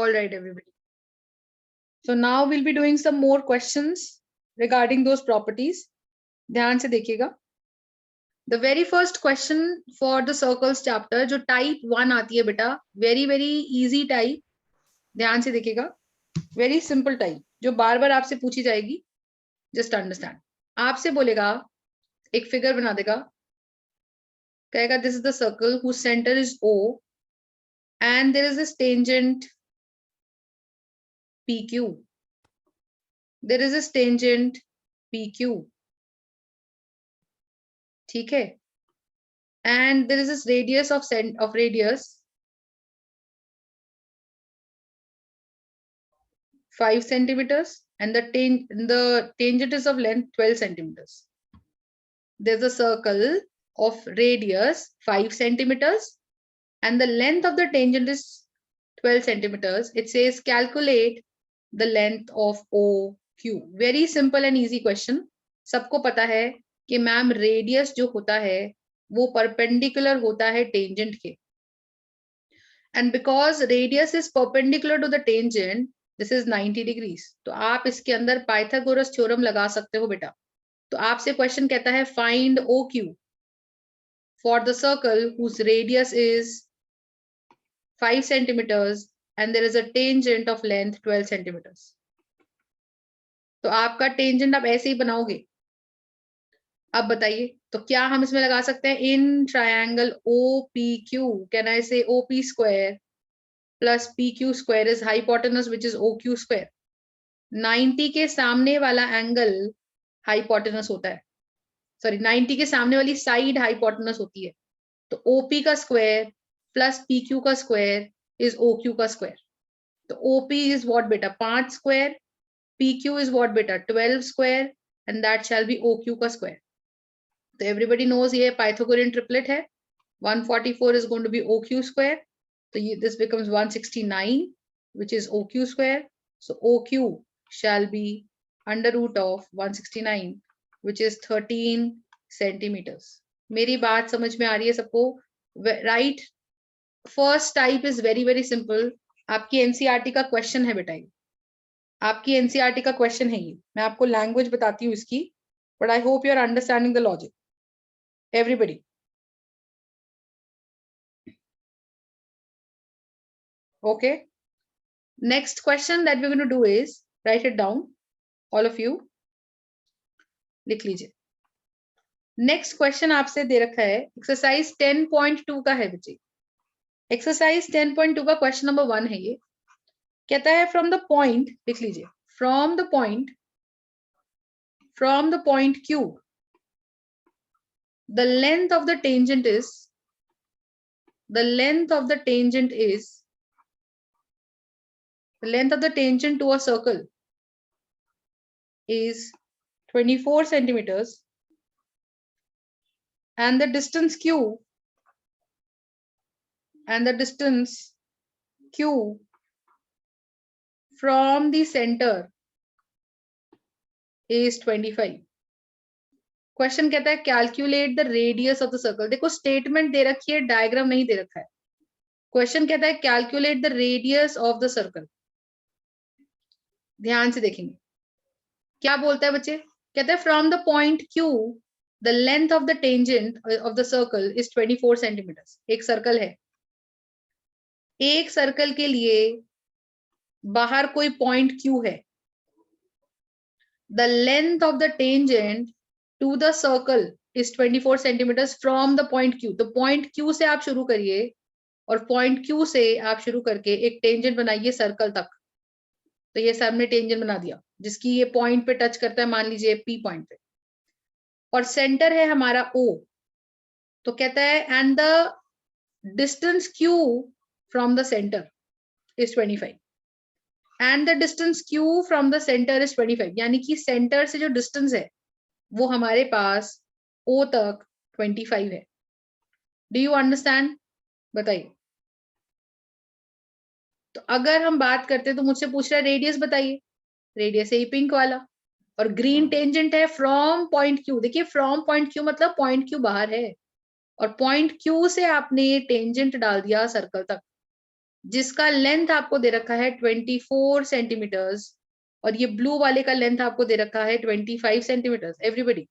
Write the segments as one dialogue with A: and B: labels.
A: All right, everybody. So now we'll be doing some more questions regarding those properties. ध्यान से देखिएगा. The very first question for the circles chapter जो type 1 आती है बेटा, very very easy type. ध्यान से देखिएगा. Very simple type जो बार बार आपसे पूछी जाएगी. Just understand. आपसे बोलेगा, एक फिगर बना देगा, कहेगा this is the circle whose center is O and there is this tangent PQ. There is this tangent PQ. ठीक है. And there is this radius of radius 5 centimeters and the tangent is of length 12 centimeters. There's a circle of radius 5 centimeters and the length of the tangent is 12 centimeters. It says calculate the length of OQ. Very simple and easy question. सबको पता है कि ma'am radius जो होता है वो perpendicular होता है टेंजेंट के. And because radius is perpendicular to the tangent, this is 90 degrees. तो आप इसके अंदर पाइथागोरस थ्योरम लगा सकते हो बेटा. तो आपसे क्वेश्चन कहता है find OQ for the circle whose radius is 5 centimetres and there is a tangent of length 12 centimetres. तो आपका टेंजेंट आप ऐसे ही बनाओगे. अब बताइए, तो क्या हम इसमें लगा सकते हैं in triangle OPQ, can I से OP square plus PQ square is hypotenuse which is OQ square. 90 के सामने वाला एंगल हाइपोटेनस होता है, सॉरी 90 के सामने वाली साइड हाइपोटेनस होती है. तो OP का स्क्वायर प्लस PQ का स्क्वायर इज OQ का स्क्वायर. तो OP इज व्हाट बेटा 5 स्क्वायर, PQ इज व्हाट बेटा 12 square and that shall be OQ का स्क्वायर. तो एवरीबडी नोज ये पाइथागोरियन ट्रिपलेट है. 144 is going to be OQ square. So this becomes 169, which is OQ square. So OQ shall be under root of 169, which is 13 centimeters. मेरी बात समझ में आ रही है सबको? Right? First type is very very simple. आपकी NCERT का question है बेटा ये. आपकी NCERT का क्वेश्चन है ये. मैं आपको लैंग्वेज बताती हूँ इसकी, but I hope you are understanding the logic. Everybody. Okay. Next question that we're going to do is, write it down, all of you. लिख लीजिए. Next question आपसे दे रखा है एक्सरसाइज 10.2 का है बच्चे. एक्सरसाइज 10.2 का क्वेश्चन नंबर 1 है ये. कहता है फ्रॉम द पॉइंट, लिख लीजिए, from the point Q, the length of the tangent to a circle is 24 centimeters and the distance Q from the center is 25. Question कहता है calculate the radius of the circle. देखो statement दे रखी है, diagram नहीं दे रखा है. Question कहता है calculate the radius of the circle. ध्यान से देखेंगे क्या बोलता है बच्चे. कहता है from the point Q the length of the tangent of the circle is 24 centimetres. एक सर्कल है, एक सर्कल के लिए बाहर कोई पॉइंट Q है. The length of the tangent to the circle is 24 centimeters from the point Q. तो point Q से आप शुरू करिए और point Q से आप शुरू करके एक टेंजेंट बनाइए सर्कल तक. तो ये सर ने टेंजेंट बना दिया जिसकी ये पॉइंट पे टच करता है, मान लीजिए P पॉइंट पे, और सेंटर है हमारा O. तो कहता है and the distance Q from the center is 25 and the distance Q from the center is 25. यानी कि सेंटर से जो डिस्टेंस है वो हमारे पास O तक 25 है. Do you understand? बताइए. तो अगर हम बात करते हैं तो मुझसे पूछ रहा है रेडियस बताइए. रेडियस है पिंक वाला और ग्रीन टेंजेंट है फ्रॉम पॉइंट Q. देखिए फ्रॉम पॉइंट Q मतलब पॉइंट Q बाहर है और पॉइंट Q से आपने टेंजेंट डाल दिया सर्कल तक. जिसका लेंथ आपको दे रखा है 24 सेंटीमीटर्स और ये ब्लू वाले का लेंथ आपको दे रखा है 25 सेंटीमीटर्स। एवरीबडी,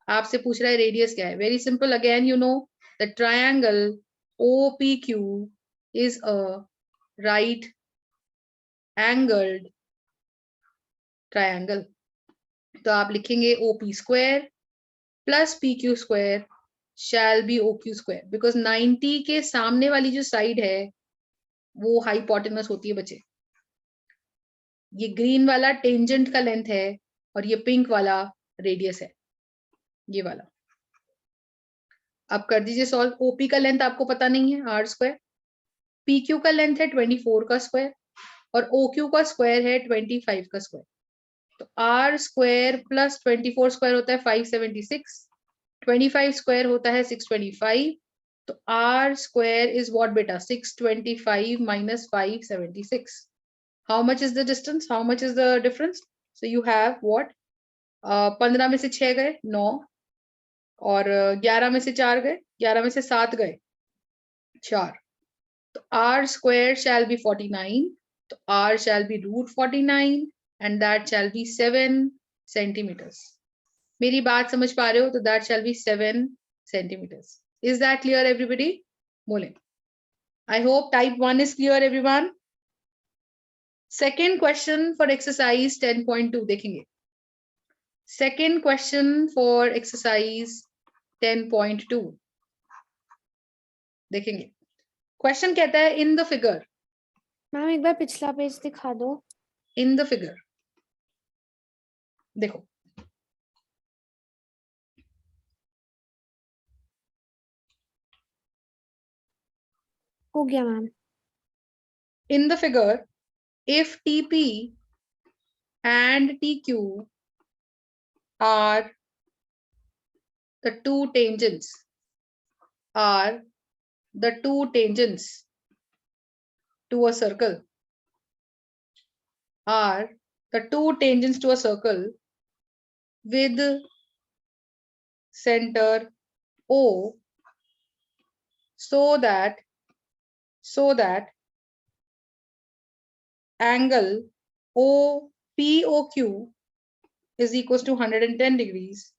A: आपसे पूछ रहा है रेडियस क्या है। Very simple, again you know the triangle OPQ is a right angled triangle. तो आप लिखेंगे OP square plus PQ square shall be OQ square, because 90 के सामने वाली जो साइड है वो हाइपोटेनस होती है बच्चे। ये ग्रीन वाला टेंजेंट का लेंथ है और ये पिंक वाला रेडियस है, ये वाला। अब कर दीजिए सॉल्व। OP का लेंथ आपको पता नहीं है, R स्क्वायर। PQ का लेंथ है 24 का स्क्वायर और OQ का स्क्वायर है 25 का स्क्वायर। तो R स्क्वायर प्लस 24 स्क्वायर होता है 576, 25 स्क्वायर होता है 625। तो R स्क्वायर इज व्हाट बेटा? 625 minus 576. How much is the distance? How much is the difference? So you have what? 15 में से 6 गए 9 और 11 में से 4 गए, 11 में से 7 गए 4। तो R square shall be 49. तो R shall be root 49 and that shall be 7 centimeters. मेरी बात समझ पा रहे हो? तो that shall be 7 centimeters. Is that clear everybody? बोलें। I hope type 1 is clear everyone. Second question for exercise 10.2 देखेंगे। Second question for exercise 10.2 देखेंगे। क्वेश्चन कहता है इन द फिगर।
B: मैम एक बार पिछला पेज दिखा दो।
A: इन द फिगर देखो,
B: हो गया ma'am.
A: In the figure if TP and TQ are the two tangents to a circle, are the two tangents to a circle with center O, so that angle OPOQ is equals to 110 degrees,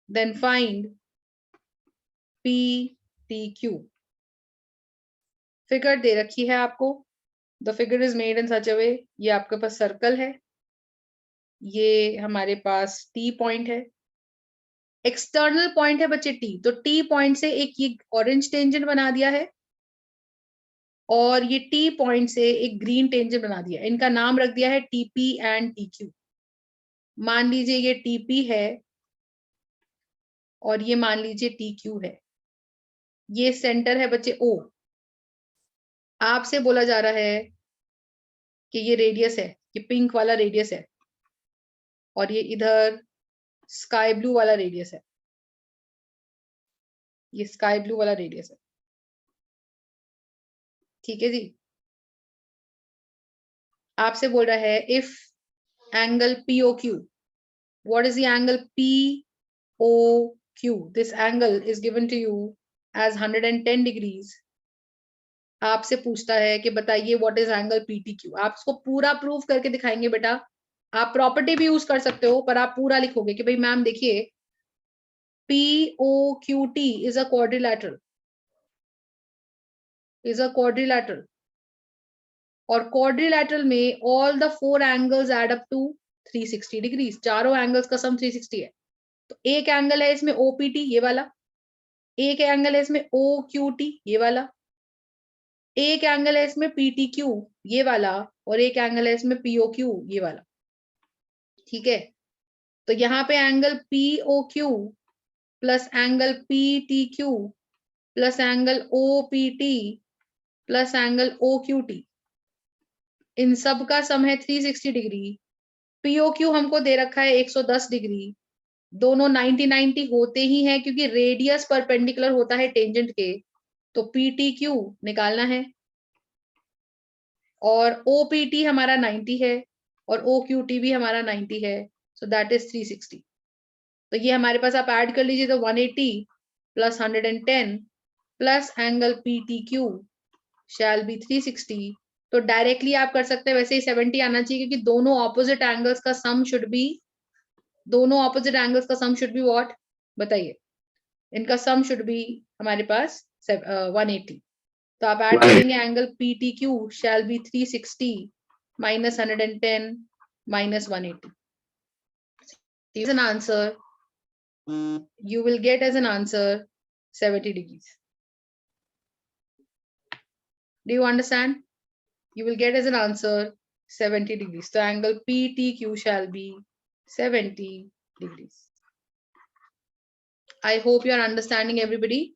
A: then find PTQ. Figure दे रखी है आपको। The figure is made in such a way, ये आपके पास circle है, ये हमारे पास T पॉइंट है, एक्सटर्नल पॉइंट है बच्चे T। तो T पॉइंट से एक ये ऑरेंज टेंजेंट बना दिया है और ये T पॉइंट से एक ग्रीन टेंजेंट बना दिया। इनका नाम रख दिया है TP एंड TQ। मान लीजिए ये TP है और ये मान लीजिए TQ है। ये सेंटर है बच्चे O। आपसे बोला जा रहा है कि ये रेडियस है, ये पिंक वाला रेडियस है और ये इधर स्काई ब्लू वाला रेडियस है, ये स्काई ब्लू वाला रेडियस है। ठीक है जी। आपसे बोल रहा है if angle POQ, what is the angle POQ? This angle is given to you as 110 degrees. आपसे पूछता है कि बताइए व्हाट इज एंगल PTQ। आप इसको पूरा प्रूफ करके दिखाएंगे बेटा। आप प्रॉपर्टी भी यूज कर सकते हो पर आप पूरा लिखोगे कि भाई मैम देखिए POQT is a quadrilateral, और क्वाड्रिलैटरल में all the 4 angles add up to 360 degrees. चारों एंगल्स का सम 360 है। तो एक एंगल है इसमें OPT, ये वाला, एक एंगल है इसमें OQT, ये वाला, एक एंगल है इसमें PTQ, ये वाला, और एक एंगल है इसमें POQ, ये वाला। ठीक है, तो यहाँ पे angle POQ plus angle PTQ plus angle OPT plus angle OQT, इन सब का सम है 360 डिग्री। POQ हमको दे रखा है 110 डिग्री। दोनों 90-90 होते ही हैं क्योंकि रेडियस परपेंडिकुलर होता है टेंजेंट के। तो PTQ निकालना है और OPT हमारा 90 है और OQT भी हमारा 90 है। So that is 360। तो ये हमारे पास आप ऐड कर लीजिए तो 180 plus 110 plus angle PTQ shall be 360. तो डायरेक्टली आप कर सकते हैं, वैसे ही 70 आना चाहिए क्योंकि दोनों ऑपोजिट एंगल्स का सम शुड बी, दोनों ऑपोजिट एंगल्स का सम शुड बी व्हाट, बताइए, इनका सम शुड बी हमारे पास 180. तो आप ऐड करेंगे angle PTQ shall be 360 minus 110 minus 180. Is an answer. You will get as an answer 70 degrees. Do you understand? You will get as an answer 70 degrees. So angle PTQ shall be 70 degrees. I hope you are understanding, everybody.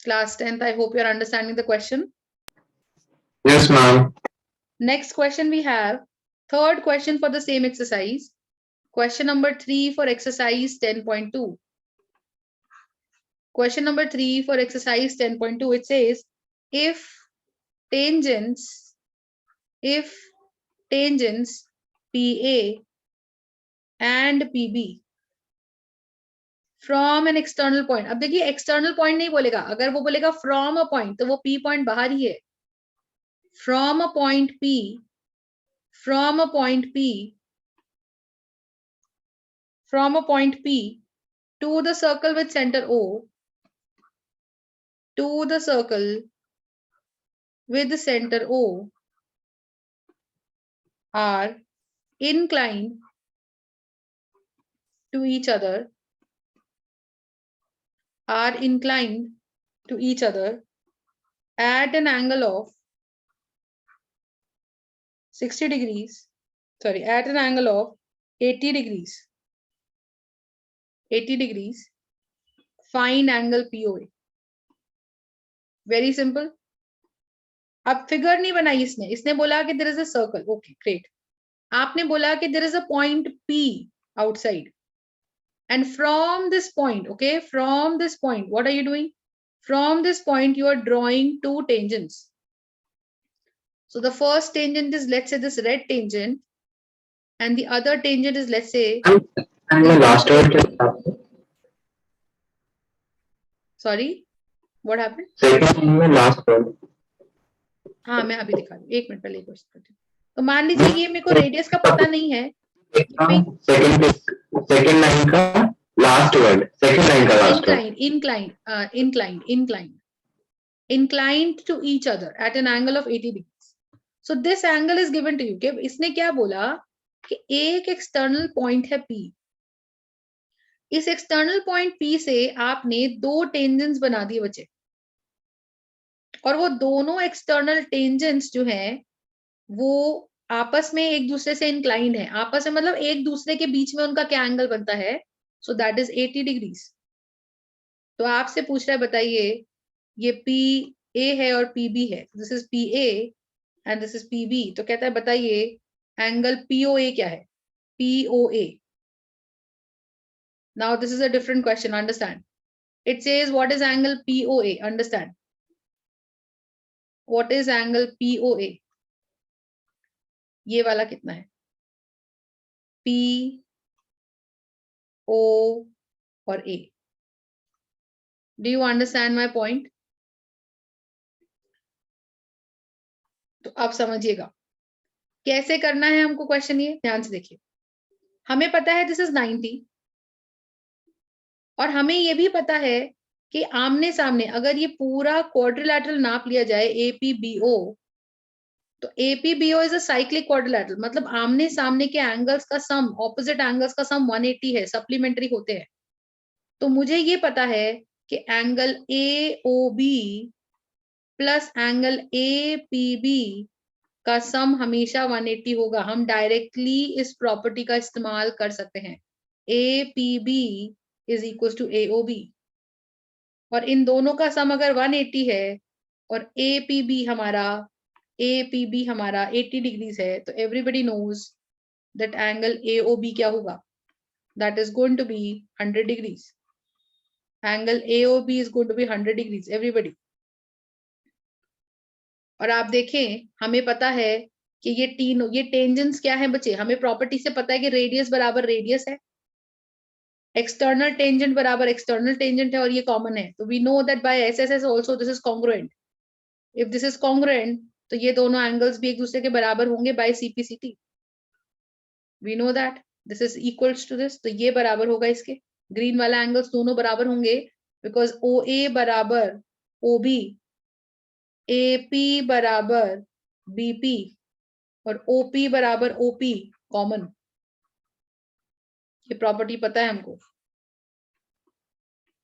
A: Class 10th, I hope you are understanding the question.
C: Yes, ma'am.
A: Next question we have, third question for the same exercise. Question number 3 for exercise 10.2. Question number 3 for exercise 10.2, it says, if tangents PA and PB from an external point. अब देखिए external point नहीं बोलेगा, अगर वो बोलेगा from a point तो वो P point बाहर ही है. From a point P to the circle with center O, to the circle with the center O are inclined to each other, at an angle of 60 degrees, sorry, at an angle of 80 degrees. 80 degrees, find angle POA. Very simple. अब figure नहीं बनाई इसने बोला कि there is a circle. Okay, great. आपने बोला कि there is a point P outside. And from this point, okay, from this point, what are you doing? From this point, you are drawing two tangents. So the first tangent is, let's say, this red tangent, and the other tangent is, let's say,
C: And the last word.
A: sorry, what happened?
C: Second and the last word.
A: हाँ मैं अभी दिखा दूँ, एक minute पहले question करती हूँ. तो मान लीजिए ये मेरे को रेडियस का पता नहीं है.
C: Second line का last word. Second line का last word.
A: Inclined to each other at an angle of 80 degrees. So this angle is given to you. कि इसने क्या बोला कि एक एक्सटर्नल पॉइंट है P. इस एक्सटर्नल पॉइंट P से आपने दो टेंजेंट्स बना दिए बच्चे, और वो दोनों एक्सटर्नल टेंजेंट्स जो हैं वो आपस में एक दूसरे से इंक्लाइंड है. आपस में मतलब एक दूसरे के बीच में उनका क्या एंगल बनता है? So that is 80 degrees. तो आपसे पूछ रहा है, बताइए ये PA है और PB है. This is PA and this is PB. तो कहता है बताइए एंगल POA क्या है? POA. Now this is a different question, understand. It says what is angle POA, understand. What is angle POA? ये वाला कितना है? P, O और A. Do you understand my point? तो अब समझिएगा कैसे करना है हमको क्वेश्चन. ये ध्यान से देखिए, हमें पता है दिस इज 90, और हमें ये भी पता है कि आमने सामने अगर ये पूरा क्वाड्रिलैटरल नाप लिया जाए APBO, तो APBO is a cyclic quadrilateral, मतलब आमने सामने के एंगल्स का सम, ऑपोजिट एंगल्स का सम 180 है, सप्लीमेंट्री होते हैं. तो मुझे ये पता है कि angle AOB plus angle APB का सम हमेशा 180 होगा. हम डायरेक्टली इस प्रॉपर्टी का इस्तेमाल कर सकते हैं. APB is equal to AOB, और इन दोनों का सम अगर 180 है और APB हमारा 80 डिग्रीज है, तो everybody knows that angle AOB क्या होगा? That is going to be 100 degrees. Angle AOB is going to be 100 degrees, everybody. और आप देखें हमें पता है कि ये तीनों, ये टेंजेंट्स क्या है बच्चे, हमें प्रॉपर्टी से पता है कि रेडियस बराबर रेडियस है, एक्सटर्नल टेंजेंट बराबर एक्सटर्नल टेंजेंट है, और ये कॉमन है. तो we know that by SSS also this is congruent. If this is congruent तो ये दोनों एंगल्स भी एक दूसरे के बराबर होंगे by CPCT. We know that this is equals to this, तो ये बराबर होगा इसके. ग्रीन वाला एंगल्स दोनों बराबर होंगे बिकॉज ओ ए बराबर ओ बी, ए पी बराबर बीपी और ओपी बराबर ओपी कॉमन. ये प्रॉपर्टी पता है हमको.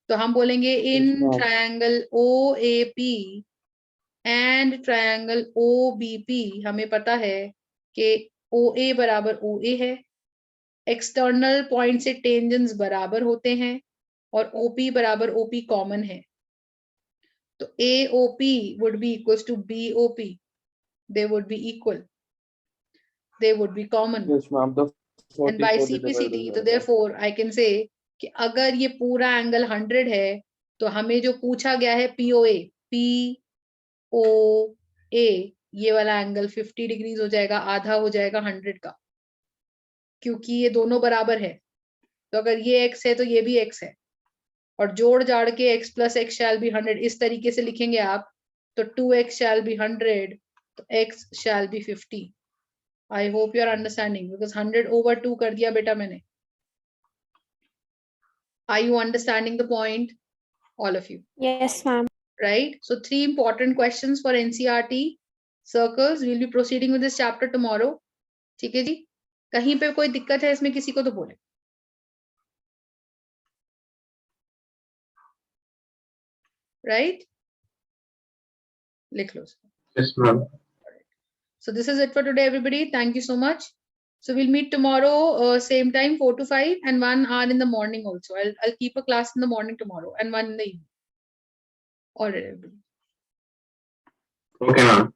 A: तो हम बोलेंगे in
D: Yes, ma'am.
A: Triangle O A P and triangle O B P हमें पता है कि ओ ए बराबर ओ ए है, एक्सटर्नल पॉइंट से टेंजेंट्स बराबर होते हैं और ओपी बराबर ओपी कॉमन है. तो AOP would be equals to BOP. They would be equal. They would be common.
D: Yes, ma'am. The
A: And by
D: 40
A: CPCT,
D: divided
A: तो
D: by
A: therefore I can say कि अगर ये पूरा एंगल 100 है तो हमें जो पूछा गया है POA, POA ये वाला एंगल 50 डिग्रीज हो जाएगा, आधा हो जाएगा 100 का, क्योंकि ये दोनों बराबर है. तो अगर ये x है तो ये भी x है, और जोड़ जाड़ के x plus x shall be 100 इस तरीके से लिखेंगे आप, तो 2x shall be 100, तो x shall be 50. I hope you are understanding because 100 over 2 कर दिया बेटा मैंने. Are you understanding the point, all of you?
B: Yes, ma'am.
A: Right? So 3 important questions for NCERT circles. We'll be proceeding with this chapter tomorrow. ठीक है जी? कहीं पे कोई दिक्कत है इसमें किसी को तो बोले. Right? लिख लो.
C: Yes, ma'am.
A: So this is it for today, everybody. Thank you so much. So we'll meet tomorrow, same time, 4 to 5, and 1 hour in the morning also. I'll keep a class in the morning tomorrow and 1 in the evening. All right, everybody.
C: Okay, ma'am.